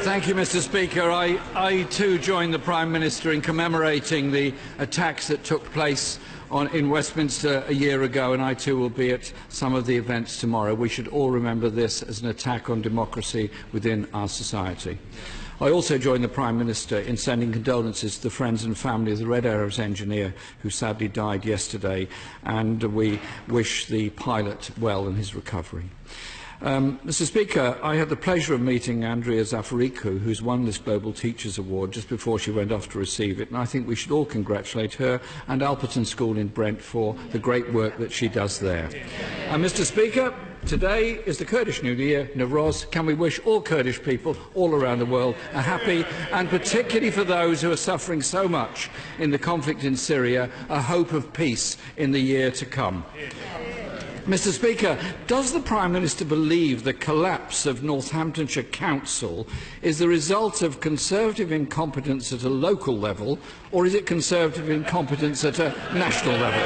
Thank you, Mr. Speaker. I too join the Prime Minister in commemorating the attacks that took place in Westminster a year ago, and I too will be at some of the events tomorrow. We should all remember this as an attack on democracy within our society. I also join the Prime Minister in sending condolences to the friends and family of the Red Arrows engineer who sadly died yesterday, and we wish the pilot well in his recovery. Mr. Speaker, I had the pleasure of meeting Andrea Zafarikou, who's won this Global Teachers Award, just before she went off to receive it, and I think we should all congratulate her and Alperton School in Brent for the great work that she does there. And Mr. Speaker, today is the Kurdish New Year, Nowroz. Can we wish all Kurdish people all around the world a happy, and particularly for those who are suffering so much in the conflict in Syria, a hope of peace in the year to come. Mr. Speaker, does the Prime Minister believe the collapse of Northamptonshire Council is the result of Conservative incompetence at a local level, or is it Conservative incompetence at a national level?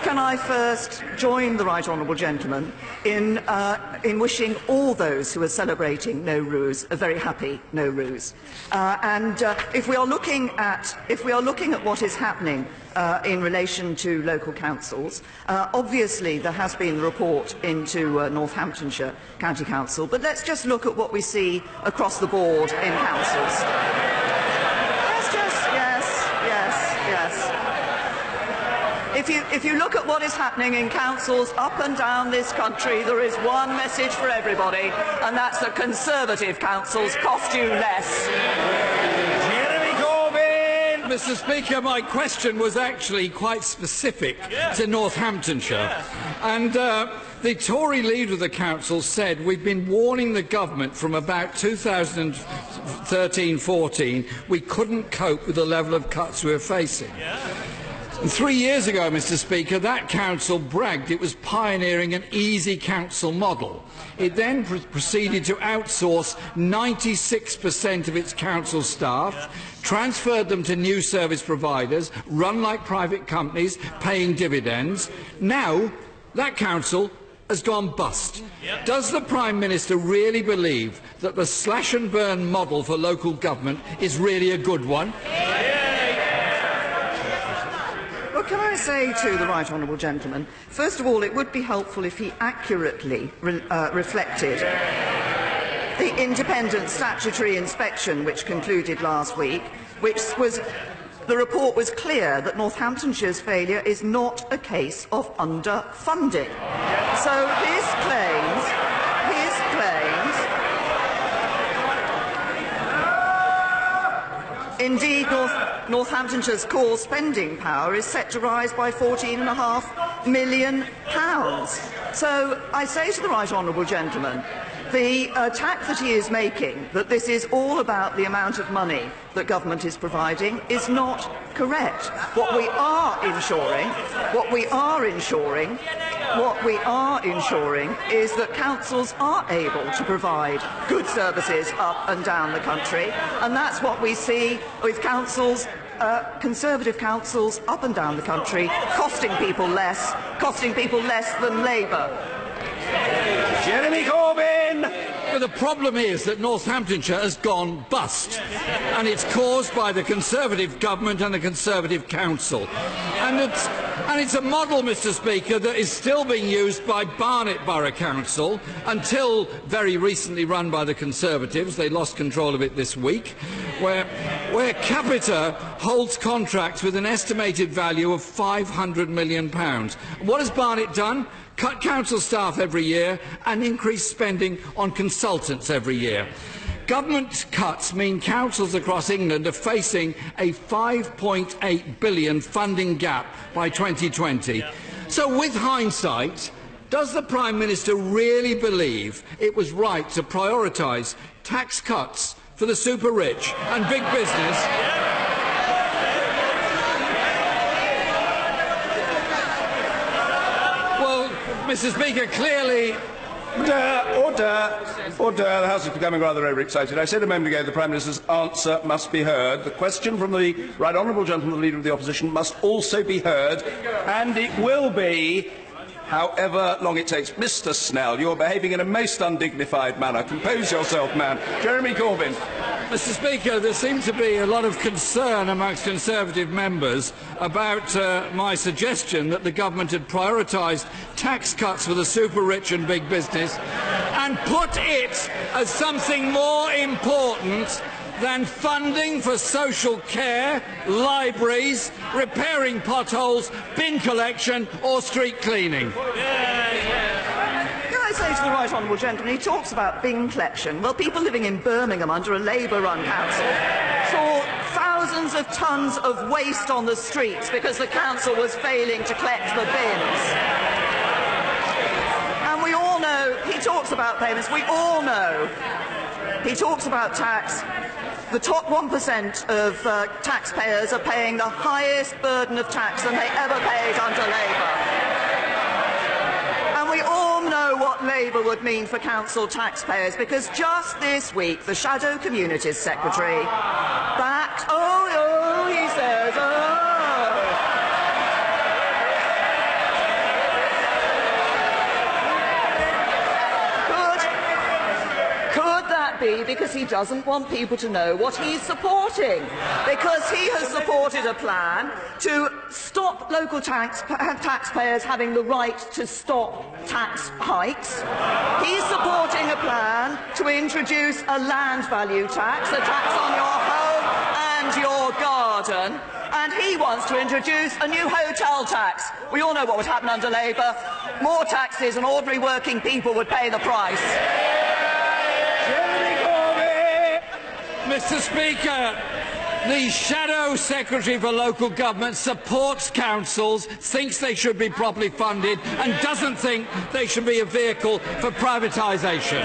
Can I first join the Right Honourable Gentleman in wishing all those who are celebrating Nowruz a very happy Nowruz. If we are looking at what is happening in relation to local councils, obviously there has been a report into Northamptonshire County Council, but let's just look at what we see across the board in councils. If you look at what is happening in councils up and down this country, there is one message for everybody, and that's that Conservative councils cost you less. Mr. Speaker, my question was actually quite specific to Northamptonshire. And the Tory leader of the council said, we've been warning the government from about 2013-14 we couldn't cope with the level of cuts we were facing. And 3 years ago, Mr. Speaker, that council bragged it was pioneering an easy council model. It then proceeded to outsource 96% of its council staff, transferred them to new service providers, run like private companies, paying dividends. Now, that council has gone bust. Does the Prime Minister really believe that the slash-and-burn model for local government is really a good one? Can I say to the Right Honourable Gentleman, first of all, it would be helpful if he accurately reflected the independent statutory inspection which concluded last week, the report was clear that Northamptonshire's failure is not a case of underfunding. So his claims indeed, Northamptonshire's core spending power is set to rise by £14.5 million. So I say to the Right Honourable Gentleman, the attack that he is making, that this is all about the amount of money that government is providing, is not correct. What we are ensuring is that councils are able to provide good services up and down the country, and that's what we see with councils, Conservative councils up and down the country, costing people less than Labour. Jeremy Corbyn! But the problem is that Northamptonshire has gone bust, and it's caused by the Conservative government and the Conservative council. And it's a model, Mr. Speaker, that is still being used by Barnet Borough Council, until very recently run by the Conservatives. They lost control of it this week, where Capita holds contracts with an estimated value of £500 million. What has Barnet done? Cut council staff every year and increase spending on consultants every year. Government cuts mean councils across England are facing a £5.8 billion funding gap by 2020. So, with hindsight, does the Prime Minister really believe it was right to prioritise tax cuts for the super-rich and big business? Mr. Speaker, clearly... Order. The House is becoming rather overexcited. I said a moment ago the Prime Minister's answer must be heard. The question from the Right Honourable Gentleman, the Leader of the Opposition, must also be heard, and it will be however long it takes. Mr Snell, you're behaving in a most undignified manner. Compose yourself, man. Jeremy Corbyn. Mr Speaker, there seems to be a lot of concern amongst Conservative members about my suggestion that the government had prioritised tax cuts for the super-rich and big business and put it as something more important than funding for social care, libraries, repairing potholes, bin collection or street cleaning. Can I say to the right honourable gentleman, he talks about bin collection. Well, people living in Birmingham under a Labour-run council saw thousands of tonnes of waste on the streets because the council was failing to collect the bins. And we all know, he talks about payments, we all know, he talks about tax. The top 1% of taxpayers are paying the highest burden of tax than they ever paid under Labour. And we all know what Labour would mean for council taxpayers, because just this week the Shadow Communities Secretary backed... he says, be because he doesn't want people to know what he's supporting, because he has supported a plan to stop local taxpayers having the right to stop tax hikes. He's supporting a plan to introduce a land value tax, a tax on your home and your garden, and he wants to introduce a new hotel tax. We all know what would happen under Labour. More taxes and ordinary working people would pay the price. Mr Speaker, the Shadow Secretary for Local Government supports councils, thinks they should be properly funded and doesn't think they should be a vehicle for privatisation.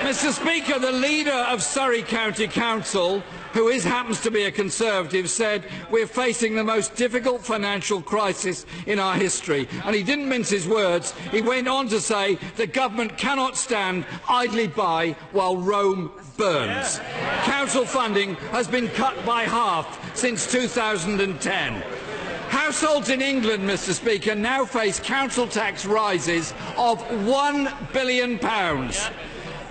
Mr Speaker, the leader of Surrey County Council, who happens to be a Conservative, said we're facing the most difficult financial crisis in our history. And he didn't mince his words. He went on to say the government cannot stand idly by while Rome burns. Council funding has been cut by half since 2010. Households in England, Mr Speaker, now face council tax rises of £1 billion.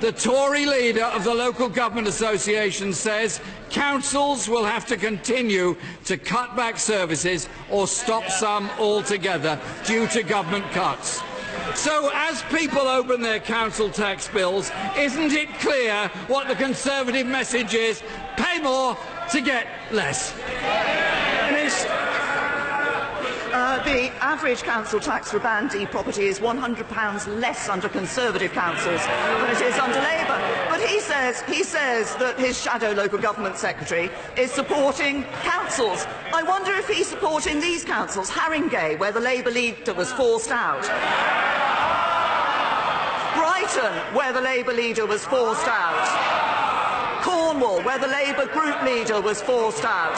The Tory leader of the Local Government Association says councils will have to continue to cut back services or stop some altogether due to government cuts. So, as people open their council tax bills, isn't it clear what the Conservative message is? Pay more to get less. The average council tax for Band D property is £100 less under Conservative councils than it is under Labour. But he says that his shadow local government secretary is supporting councils. I wonder if he's supporting these councils: Haringey, where the Labour leader was forced out; Brighton, where the Labour leader was forced out; Cornwall, where the Labour group leader was forced out.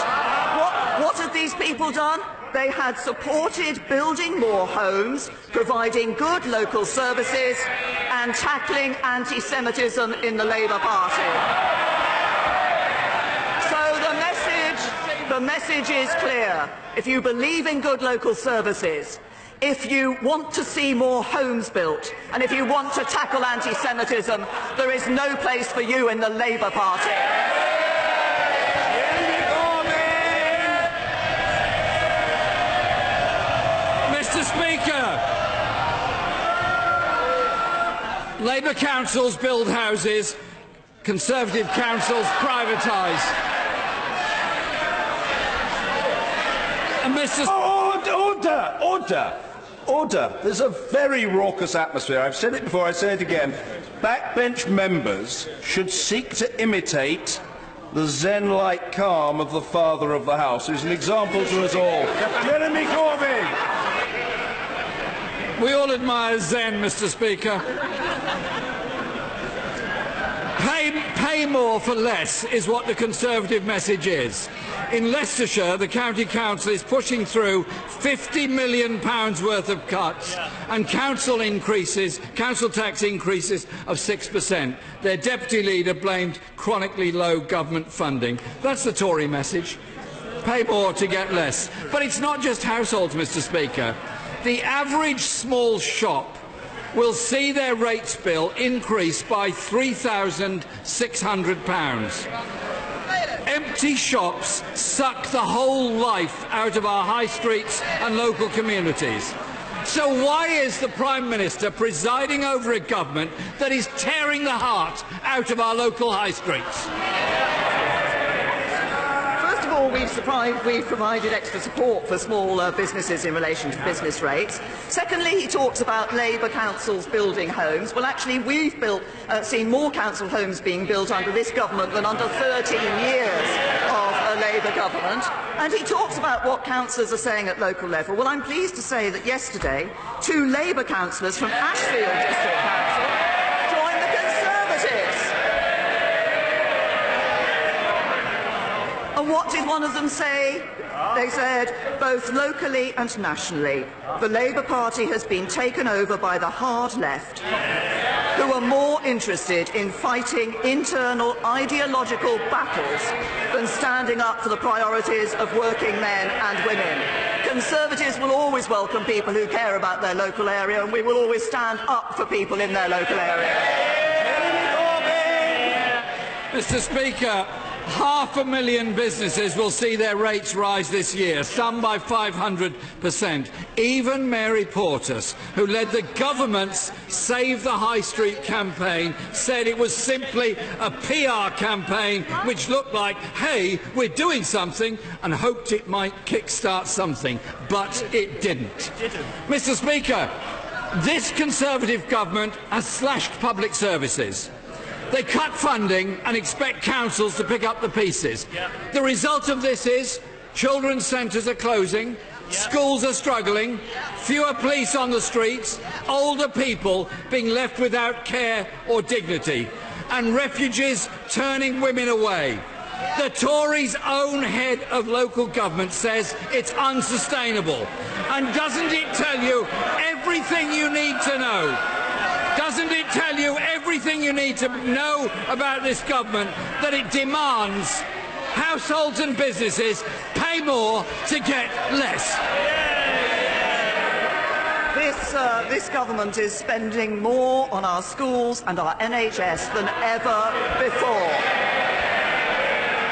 What have these people done? They had supported building more homes, providing good local services and tackling anti-Semitism in the Labour Party. So the message is clear. If you believe in good local services, if you want to see more homes built, and if you want to tackle anti-Semitism, there is no place for you in the Labour Party. Mr Speaker, Labour councils build houses, Conservative councils privatise. And Mr. Order! There's a very raucous atmosphere. I've said it before, I say it again. Backbench members should seek to imitate the zen-like calm of the father of the house, who's an example to us all. Jeremy Corbyn! We all admire Zen, Mr Speaker. Pay more for less is what the Conservative message is. In Leicestershire, the County Council is pushing through £50 million worth of cuts and council tax increases of 6%. Their deputy leader blamed chronically low government funding. That's the Tory message. Pay more to get less. But it's not just households, Mr Speaker. the average small shop will see their rates bill increase by £3,600. Empty shops suck the whole life out of our high streets and local communities. So why is the Prime Minister presiding over a government that is tearing the heart out of our local high streets? First of all, we've provided extra support for small businesses in relation to business rates. Secondly, he talks about Labour councils building homes. Well, actually, we've seen more council homes being built under this government than under 13 years of a Labour government. And he talks about what councillors are saying at local level. Well, I'm pleased to say that yesterday, 2 Labour councillors from Ashfield District Council joined the Conservatives. And what did one of them say? They said, both locally and nationally, the Labour Party has been taken over by the hard left, who are more interested in fighting internal ideological battles than standing up for the priorities of working men and women. Conservatives will always welcome people who care about their local area, and we will always stand up for people in their local area. Mr. Speaker, 500,000 businesses will see their rates rise this year, some by 500%. Even Mary Portas, who led the government's Save the High Street campaign, said it was simply a PR campaign which looked like, hey, we're doing something, and hoped it might kick-start something. But it didn't. Mr. Speaker, this Conservative government has slashed public services. They cut funding and expect councils to pick up the pieces. The result of this is children's centres are closing, schools are struggling, fewer police on the streets, older people being left without care or dignity, and refugees turning women away. The Tories' own head of local government says it's unsustainable. And doesn't it tell you everything you need to know? Doesn't it tell you everything you need to know about this government, that it demands households and businesses pay more to get less? This government is spending more on our schools and our NHS than ever before.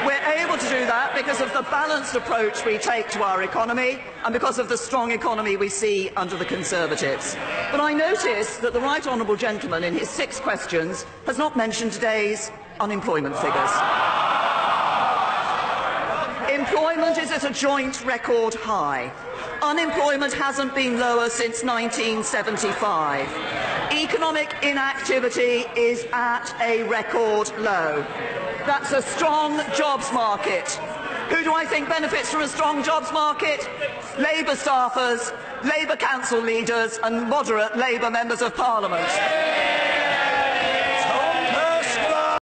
We're able to do that because of the balanced approach we take to our economy and because of the strong economy we see under the Conservatives. But I notice that the Right Honourable Gentleman, in his 6 questions, has not mentioned today's unemployment figures. Employment is at a joint record high. Unemployment hasn't been lower since 1975. Economic inactivity is at a record low. That's a strong jobs market. Who do I think benefits from a strong jobs market? Labour staffers, Labour council leaders and moderate Labour members of Parliament.